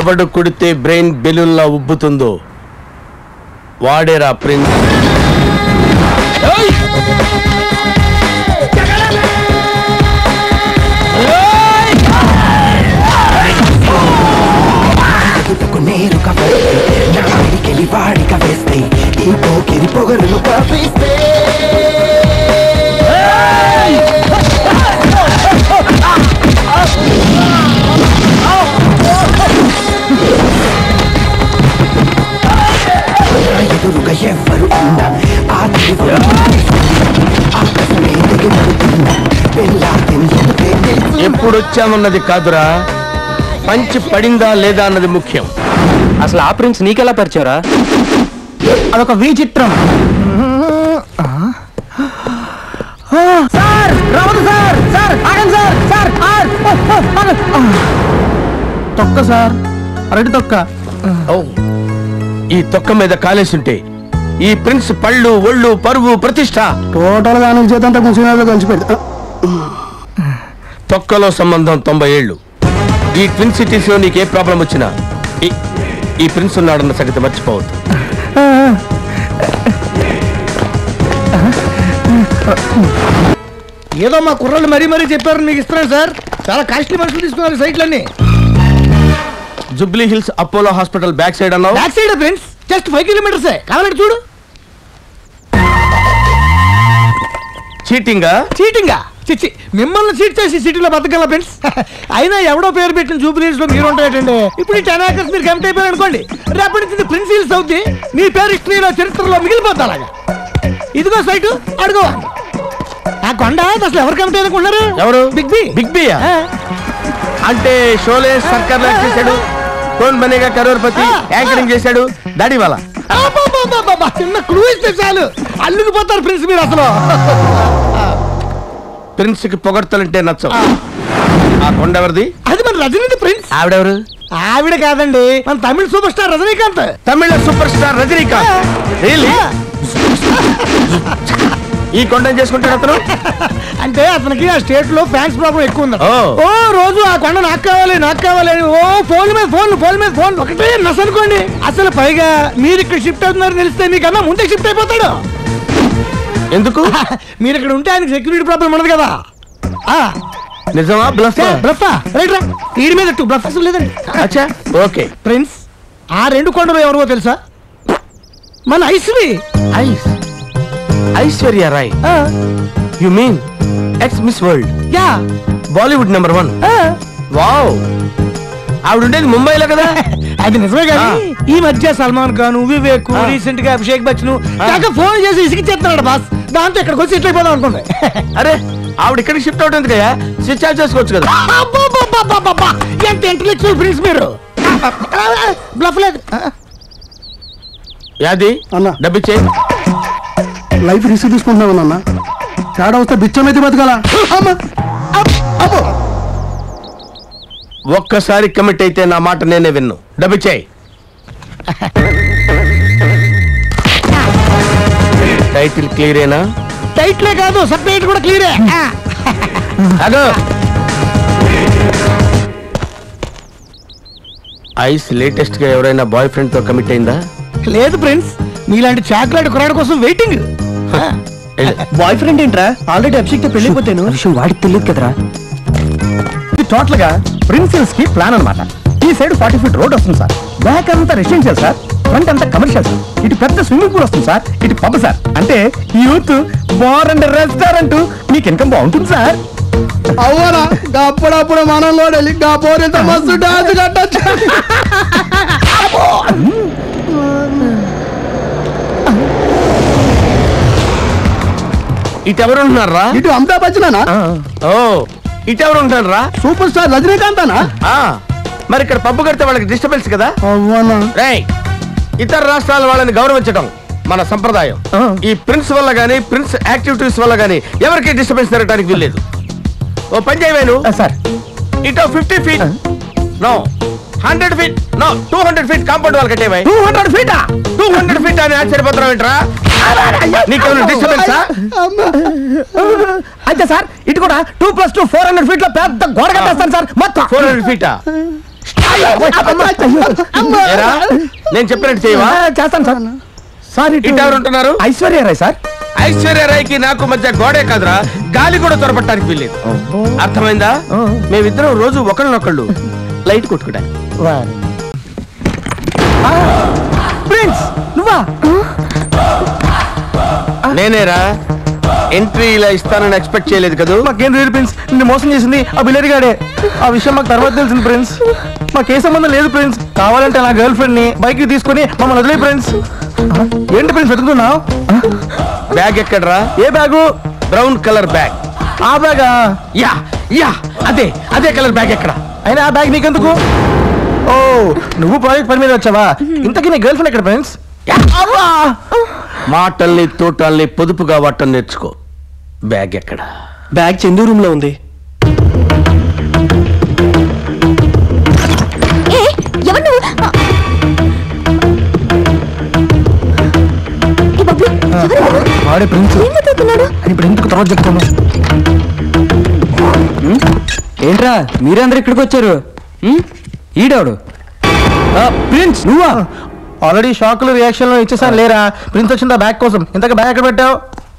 ఎవడు కుడితే brain బెలూన్లా ఉబ్బుతుందో వాడేరా prince. వాడిక వేస్తే ఈ పోకిరి పొగరును పాపిస్తే ఎదురుగా ఎవ్వరు ఉన్నా ఎప్పుడొచ్చామన్నది కాదురా, పంచి పడిందా లేదా అన్నది ముఖ్యం. అసలు ఆ ప్రిన్స్ నీకెలా పరిచారా? అదొక విచిత్రం. సార్ రావద్దు సార్, సార్ ఆగండి సార్, సార్ తొక్క సార్, అరటి తొక్క. ఈ తొక్క మీద కాలేసుంటే ఈ ప్రిన్స్ పళ్ళు ఒళ్ళు పరువు ప్రతిష్ట టోటల్ గా చేతంతా ముసినాలో కలిసిపోయింది. తొక్కలో సంబంధం 90 ఏళ్ళు. ఈ ట్విన్ సిటీస్ లో నీకే ప్రాబ్లం వచ్చినా ఈ ప్రిన్స్ ఉన్నాడన్న సంగతి మర్చిపోవద్దు. ఏదో మా కుర్రాళ్ళు మరీ మరీ చెప్పారని మీకు ఇస్తున్నాను సార్. చాలా కాస్ట్లీ మనుషులు తీసుకున్నారు సైట్లన్నీ. Jubilee Hills Apollo hospital back side అన్నావు. Back side friends, just 5 kilometres. కావాలంటే చూడు. చీటింగా? చీటింగా చిచ్చి, మిమ్మల్ని చీట్ చేసి సిటీలో బతకగల ఫ్రెండ్స్. అయినా ఎవడో పేరు పెట్టిన జూబ్లీ హిల్స్ లో మీరు ఉంటాయండి. ఇప్పుడు ఈ 10 acres మీరు కమిట్ అయిపోయారు అనుకోండి, రేపటి నుంచి ప్రిన్స్ హిల్స్ అవుద్ది. మీ పేరు హిస్టరీలో చరిత్రలో మిగిలిపోతా. అలాగా ఇదిగో సైటు, అడుగు. ఆ కొండ అసలు ఎవరు కమిట్ అనుకుంటున్నారు? ఎవరు? Big B. బిగ్ బి అంటే షోలే సర్కార్ చేశాడు, కౌన్ బనేగా కరోర్పతి యాంకరింగ్ చేశాడు, దాడి వాళ్ళ. చిన్న క్లూ ఇస్తే చాలు అల్లుకుపోతారు ప్రిన్స్ మీరు. అసలు ప్రిన్స్ కి పొగడ్తలంటే నచ్చవు. ఆ కొండ ఎవరిది? అది మన రజనీకాంత్ ప్రిన్స్. ఆవిడెవరు? ఆవిడ కాదండి, మన తమిళ సూపర్ స్టార్ రజనీకాంత్. తమిళ సూపర్ స్టార్ రజనీకాంత్. ఈ కొండ చేసుకుంటాడు అతను. అంటే అతనికి ఆ స్టేట్ లో ఫ్యాన్స్ ప్రాబ్లం ఎక్కువ ఉంది. ఓ రోజు ఆ కొండ నాకు కావాలి నాకు కావాలి అని ఓ ఫోన్ మీద ఫోన్ ఒకటే నస్ అనుకోండి. అసలు పైగా మీరు ఇక్కడ షిఫ్ట్ అవుతున్నారని తెలిస్తే మీకన్నా ముందే షిఫ్ట్ అయిపోతాడు. ఎందుకు? మీరు ఇక్కడ ఉంటే ఆయనకి సెక్యూరిటీ ప్రాబ్లం ఉండదు కదా. నిజమా? బ్లఫా? రైట్ రా, వీడి మీద బ్లఫ్ అసలు లేదండి. అచ్చా ఓకే. ఫ్రెండ్స్, ఆ 2 కొండలు ఎవరో తెలుసా? మన Aishwari. Aishwarya Rai. You mean ex Miss World? Yeah, Bollywood number 1. Wow, ఆవిడ ఉండేది ముంబైలో కదా. అది నిజమే కానీ ఈ మధ్య సల్మాన్ ఖాన్, వివేక్, రీసెంట్ గా అభిషేక్ బచ్చన్ ఫోన్ చేసి ఇసిగిచ్చేస్తున్నాడు బాస్. దాంతో ఇక్కడికి వచ్చి ఇట్లా అయిపోదాం అనుకుంది. అరే ఆవిడ ఇక్కడికి షిఫ్ట్ అవుతుంది కదా, స్విచ్ ఆఫ్ చేసుకోవచ్చు కదా. ఎంత ఇంటెలెక్చువల్ ఫ్రెండ్స్ మీరు. బ్లఫ్ లేదు. యాది అన్న డబ్బిచ్చే. లైఫ్ రిస్క్ తీసుకుంటున్నావు అన్న. తేడా వస్తే బిచ్చమైతే బతకాల. ఒక్కసారి కమిట్ అయితే నా మాట నేనే విన్ను. డబ్బిచ్చే. టైటిల్ క్లియరేనా? టైటిలే కాదు, సబ్టైటిల్ కూడా క్లియరే. అగో ఐస్ లేటెస్ట్ గా ఎవరైనా బాయ్ ఫ్రెండ్ తో కమిట్ అయిందా? లేదు ఫ్రెండ్స్, మీలాంటి చాక్లెట్ కురాడు కోసం వెయిటింగ్. బాయ్ ఫ్రెండ్ ఏంట్రా? ఆల్రెడీ అభిషేక్ పెళ్ళిపోతాను. విషయం వాడికి తెలియదు కదరా. ఇది టోటల్ గా ప్రిన్స్ హిల్స్ కి ప్లాన్ అన్నమాట. ఈ సైడ్ 40 feet రోడ్ వస్తుంది సార్, బ్యాక్ అంతా రెసిడెన్షియల్ సార్, ఫ్రంట్ అంతా కమర్షియల్ సార్, ఇటు పెద్ద స్విమ్మింగ్ పూల్ వస్తుంది సార్, ఇటు పబ్ సార్. అంటే యూత్ బార్ అండ్ రెస్టారెంట్, మీకు ఇన్కమ్ బాగుంటుంది సార్. అవునా? అప్పుడప్పుడు మనలో పోరేంత మస్తు డాన్స్ కట్టచ్చు. ఇటు ఎవరు ఉంటున్నారా? ఇటు అమితాబ్ బచ్చనా? ఓ, ఇటు ఎవరు ఉంటారు రా? సూపర్ స్టార్ రజనీకాంత్ అనా? మరి ఇక్కడ పబ్బు కడితే వాళ్ళకి డిస్టర్బెన్స్ కదా. రేయ్, ఇతర రాష్ట్రాల వాళ్ళని గౌరవించడం మన సంప్రదాయం. ఈ ప్రిన్స్ వల్ల గానీ, ప్రిన్స్ యాక్టివిటీస్ వల్ల గానీ ఎవరికి డిస్టర్బెన్స్ జరగడానికి వీల్లేదు. ఓ పని చేయవేను సార్, ఇటు 50 feet, no 100 feet, no 200 feet compound వాళ్ళు కట్టేవా? 200 feet? 200 feet అని ఆశ్చర్యపోతున్నావు ఏంట్రా? నీకేమైనా డిస్టర్బెన్సా? అయితే సార్ ఇటు కూడా 2 + 2 400 feet లో పెద్ద గోడ కట్టేస్తాను సార్. మొత్తం 400 feet. ఏరా, నేను చెప్పినట్టు చేయవా? చేస్తాను సార్. సార్ ఇటు ఎవరు ఉంటున్నారు? ఐశ్వర్య రాయ్ సార్. ఐశ్వర్యరాయ్కి నాకు మధ్య గోడే కాదురా, గాలి కూడా త్వరపట్టడానికి వీల్లేదు. అర్థమైందా? మేమిద్దరం రోజు ఒకళ్ళనొకళ్ళు లైట్ కొట్టుకుంటాం. ప్రిన్స్ నువ్వా? నేనేరా. ఎంట్రీ ఇలా ఇస్తానని ఎక్స్పెక్ట్ చేయలేదు కదా. మాకేం తెలియదు ప్రిన్స్, నిన్ను మోసం చేసింది ఆ బిల్లరి గాడే. ఆ విషయం మాకు తర్వాత తెలిసింది ప్రిన్స్. మాకే సంబంధం లేదు ప్రిన్స్. కావాలంటే నా గర్ల్ ఫ్రెండ్ ని బైక్ తీసుకొని మమ్మల్ని వదిలే ప్రిన్స్. ఏంటి ప్రిన్స్ వెతుకుతున్నావు? బ్యాగ్ ఎక్కడరా? ఏ బ్యాగు? Brown colour bag. ఆ బ్యాగా? యా యా అదే అదే కలర్ బ్యాగ్ ఎక్కడ? అయినా ఆ బ్యాగ్ నీకెందుకు? ఓ నువ్వు ప్రాజెక్ట్ పని మీద వచ్చావా? ఇంతకీ నీ గర్ల్ ఫ్రెండ్ ఎక్కడ ఫ్రెండ్స్? మాటల్ని తోటల్ని పొదుపుగా వాటం నేర్చుకో. బ్యాగ్ ఎక్కడ? బ్యాగ్ చందు రూమ్ లో ఉంది. వాడే ప్రిన్స్. ఇప్పుడు ఎందుకు తర్వాత చెప్తాను. ఏంట్రా మీరందరూ ఇక్కడికి వచ్చారు? ఈడవడు ప్రిన్స్ నువ్వా? ఆల్రెడీ షాక్లు రియాక్షన్ లో ఇచ్చేసాను లేరా. ప్రిన్స్ వచ్చిందా బ్యాగ్ కోసం. ఇంతకు బ్యాగ్ ఎక్కడ పెట్టావు?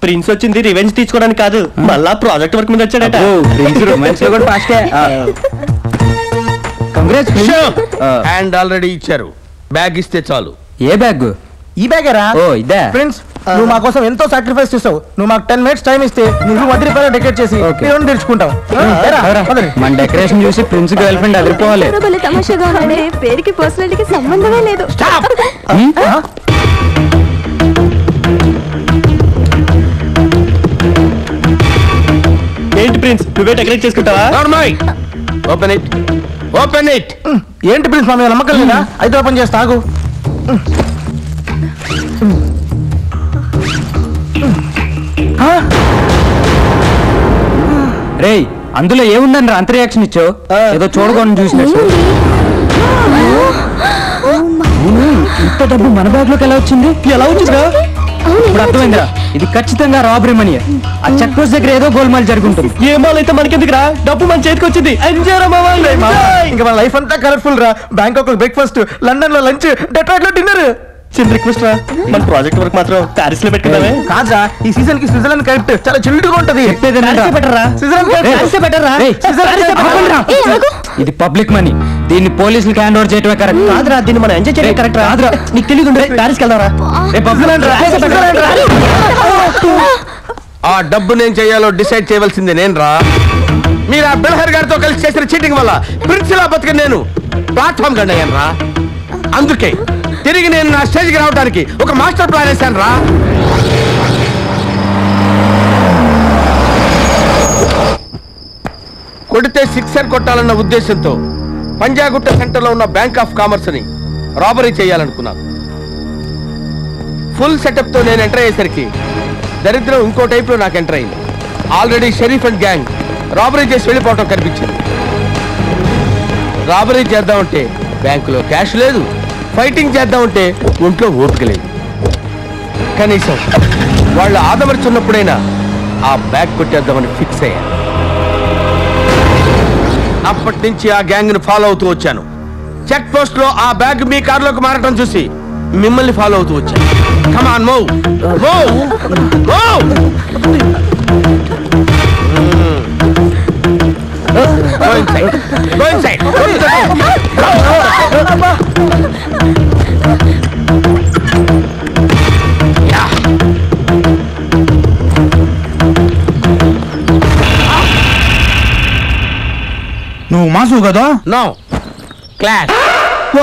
ప్రిన్స్ వచ్చింది రివెంజ్ తీసుకోవడానికి కాదు, మళ్ళా ప్రాజెక్ట్ వర్క్ మీద వచ్చాడట. హ్యాండ్ ఆల్రెడీ ఇచ్చారు. బ్యాగ్ ఇస్తే చాలు. ఏ బ్యాగ్? ఈ బ్యాగేరా? ఓ ఇదే. ప్రిన్స్ నువ్వు మా కోసం ఎంతో సాక్రిఫైస్ చేస్తావు. నువ్వు మాకు 10 minutes టైం ఇస్తే నువ్వు 10 రూపాయలు డెకరేట్ చేసి తెచ్చుకుంటావు. మన డెకరేషన్ చూసి ప్రిన్స్ గర్ల్ ఫ్రెండ్ అదిరిపోవాలి. తమాషాగా ఉన్నాడే, పేరుకి పర్సనాలిటీకి సంబంధమే లేదు. ఏంటి ప్రిన్స్ నువ్వే డెకరేట్ చేసుకుంటావా? Open it, open it. ఏంటి ప్రిన్స్ మా మీద నమ్మకం లేదా? అయితే ఓపెన్ చేస్తా ఆగు. రేయ్ అందులో ఏముందని రా అంత రియాక్షన్ ఇచ్చావు? ఏదో చూడకుండా చూసినట్టు. ఇంత డబ్బు మన బ్యాగ్ లోకి ఎలా వచ్చింది? ఎలా వచ్చిందిరా? ఇప్పుడు అర్థమైందిరా, ఇది ఖచ్చితంగా రాబరీ మనీ. ఆ చెక్ పోస్ట్ దగ్గర ఏదో గోల్మాల్ జరుగుంటుంది. ఏ మాల్ అయితే మనకెందుకురా, డబ్బు మన చేతికి వచ్చింది. ఇంకా మన లైఫ్ అంతా కలర్ఫుల్ రా. బ్యాంకాక్ లో బ్రేక్ఫాస్ట్, లండన్ లో లంచ్, డెట్రాయిట్ లో డిన్నర్. చిన్న రిక్వెస్ట్ రా, మన ప్రాజెక్ట్ వర్క్ మాత్రం ప్యారిస్ లో పెట్టుకుందామే. కాదా ఈ సీజన్ కి స్విట్జర్లాండ్ కరెక్ట్. చాలా చిల్డ్ గా ఉంటది. ఇది పబ్లిక్ మనీ, దీన్ని పోలీసులకు హ్యాండ్ ఓవర్ చేయటమే కరెక్ట్. కాదురా, దీన్ని మనం ఎంజాయ్ చేయడం కరెక్ట్ రాదురా. నీకు తెలియదు, ప్యారిస్ కి వెళ్దాంరా. ఆ డబ్బు నేను చేయాలో డిసైడ్ చేయవలసింది నేను రా. మీరు ఆ బిల్హర్ గారితో కలిసి చేసిన చీటింగ్ వల్ల ప్రిన్స్ లా బతికి నేను ప్లాట్ఫామ్ గండి అయ్యాను రా. అందుకే తిరిగి నేను నా స్టేజ్కి రావడానికి ఒక మాస్టర్ ప్లాన్ వేశాను రా. కొడితే సిక్సర్ కొట్టాలన్న ఉద్దేశంతో పంజాగుట్ట సెంటర్లో ఉన్న బ్యాంక్ ఆఫ్ కామర్స్ ని రాబరీ చేయాలనుకున్నాను. ఫుల్ సెటప్ తో నేను ఎంటర్ అయ్యేసరికి దరిద్రం ఇంకో టైప్ లో నాకు ఎంటర్ అయింది. Already Sharif and gang robbery చేసి వెళ్ళిపోవటం కనిపించింది. రాబరీ చేద్దామంటే బ్యాంకులో క్యాష్ లేదు, ఫైటింగ్ చేద్దామంటే ఒంట్లో ఓపిక లేదు. కనీసం వాళ్ళు ఆదమర్చున్నప్పుడైనా ఆ బ్యాగ్ కొట్టేద్దామని ఫిక్స్ అయ్యాను. అప్పటి నుంచి ఆ గ్యాంగ్ ని ఫాలో అవుతూ వచ్చాను. చెక్ పోస్ట్ లో ఆ బ్యాగ్ మీ కారులోకి మారటం చూసి మిమ్మల్ని ఫాలో అవుతూ వచ్చాను. Come on move move move. Go inside. Go inside. Yeah. నువ్వు మాసు కదా? No. Class.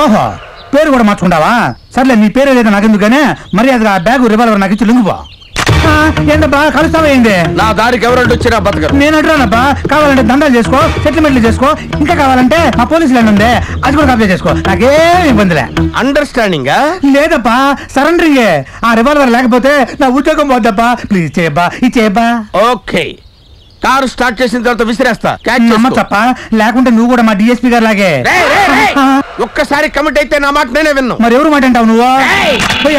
ఓహో పేరు కూడా మార్చుకుంటావా? సర్లే నీ పేరు లేదా నాకెందుకనే మర్యాదగా ఆ బ్యాగ్ రివాల్వర్ నాకు ఇచ్చి లొంగిపో. ఏంటబ్బా కలుస్తావేంది? నా దారికి ఎవరంటే వచ్చినా బతకరు. నేను అంటున్నానబ్బా, కావాలంటే దండాలు చేసుకో, సెటిల్మెంట్లు చేసుకో, ఇంకా కావాలంటే మా పోలీసు ల్యాండ్ ఉంది అది కూడా కబ్జా చేసుకో, నాకేం ఇబ్బందిలే. అండర్స్టాండింగ్ లేదప్పా, సరెండరింగే. ఆ రివాల్వర్ లేకపోతే నా ఉద్యోగం పోద్దప్పా. ప్లీజ్ చేయబ్బా, ఇది చేయబ్బా. ఓకే, కారు స్టార్ట్ చేసిన తర్వాత విసిరేస్తా. నమ్మచ్చప్ప, లేకుంటే నువ్వు కూడా మా డిఎస్పీ గారు లాగే. ఒక్కసారి కమిట్ అయితే నా మాట నేనే విన్ను. మరి ఎవరు మాట అంటావు నువ్వు?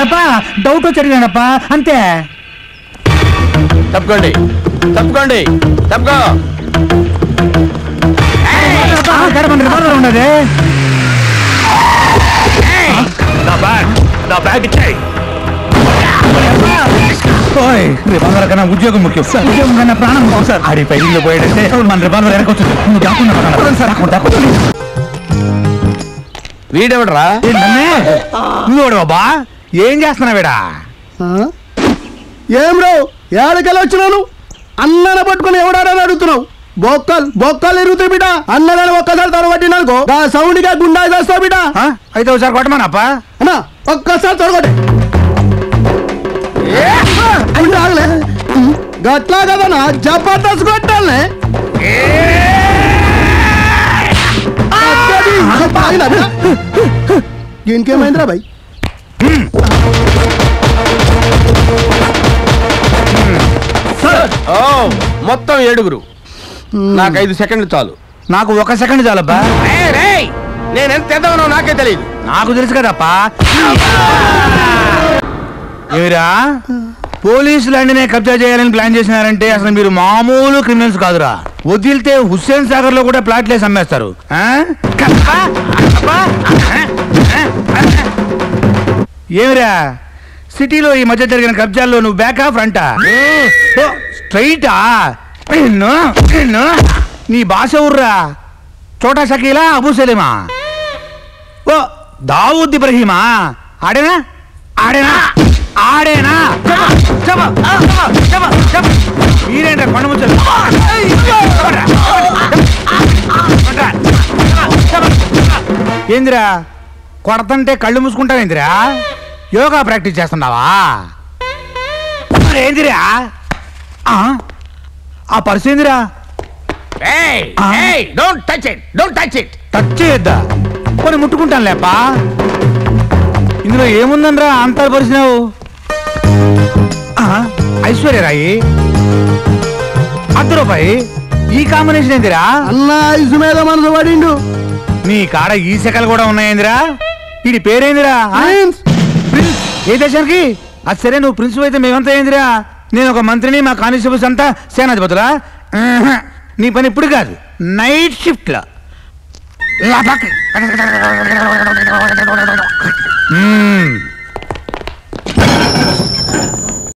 అబ్బా డౌట్ వచ్చి అడిగానప్పా, అంతే. తప్పుకోండి తప్పుకోండి తప్పుకో. రివాల్వర్ ఉన్నది. బ్యాగ్ ఇచ్చాయి. రివాల్వర్ కన్నా ఉద్యోగం ముఖ్యం సార్. ఉద్యోగం కన్నా ప్రాణం ముఖ్యం సార్. ఆడి పైలో పోయాడంటే మన రివాల్వర్ వెనకొచ్చు. నువ్వు దాక్కున్నా. వీడెవడరా? నువ్వు బాబా ఏం చేస్తున్నావేడా? ఏం రావు ఏడకెళ్ళి వచ్చినాను అన్నన పట్టుకుని ఎవడాడని అడుగుతున్నావు. బొక్కలు ఎరుగుతాయి బిడ్డ. అన్నగాని ఒక్కసారి తొడగొట్టిననుకో ఆ సౌండ్ గా గుండా చేస్తావు బిడ్డ. అయితే ఒకసారి కొట్టమానప్పా. అన్నా ఒక్కసారి తొడగొట్టే గట్లా కదనా జబర్దస్త్ కొట్టాలనే. ఇంకేమైందిరా బాయ్? మొత్తం 7. నాకు 5 సెకండ్లు చాలు. నాకు 1 సెకండ్ చాలబ్బా. నేను ఎంత ఎద్దవనో నాకే తెలియదు. నాకు తెలుసు కదప్పా. ఏమిరా పోలీసులు అన్నీ కబ్జా చేయాలని ప్లాన్ చేసినారంటే అసలు మీరు మామూలు క్రిమినల్స్ కాదురా. వదిలితే హుస్సేన్ సాగర్ లో కూడా ప్లాట్లేసి అమ్మేస్తారు. ఏమిరా సిటీలో ఈ మధ్య జరిగిన కబ్జాల్లో నువ్వు బ్యాకా ఫ్రంటా? స్ట్రైటా? నీ భాష ఊర్రా. చోటా షకీలా, అబూ సలీమా, ఓ దావూద్ ఇబ్రహీమా? ఆడేనా ఆడేనా ఆడేనా? మీరేంట కొండ ముచ్చలు? ఏందిరా కొడతంటే కళ్ళు మూసుకుంటావేందిరా? యోగా ప్రాక్టీస్ చేస్తున్నావా? ఏందిరా ఆ పర్సు ఏందిరా? టచ్ చేయొద్దా? కొన్ని ముట్టుకుంటాను లేపా. ఇందులో ఏముందనరా అంతాలు పరిచినావు? ఐశ్వర్యరాయి, ₹1 ఈ కాంబినేషన్ ఏందిరా? అన్నా ఐసు మీద మనసు పడిండు. నీ కాడ ఈ శకలు కూడా ఉన్నాయేందిరా? వీడి పేరేందిరా? ప్రిన్స్. ఏ దేశానికి? అది సరే, నువ్వు ప్రిన్స్ అయితే మేమంతా ఏందిరా? నేను ఒక మంత్రిని, మా కానిస్టేబుల్స్ అంతా సేనాధిపతులా? నీ పని ఇప్పుడు కాదు, నైట్ షిఫ్ట్ లో.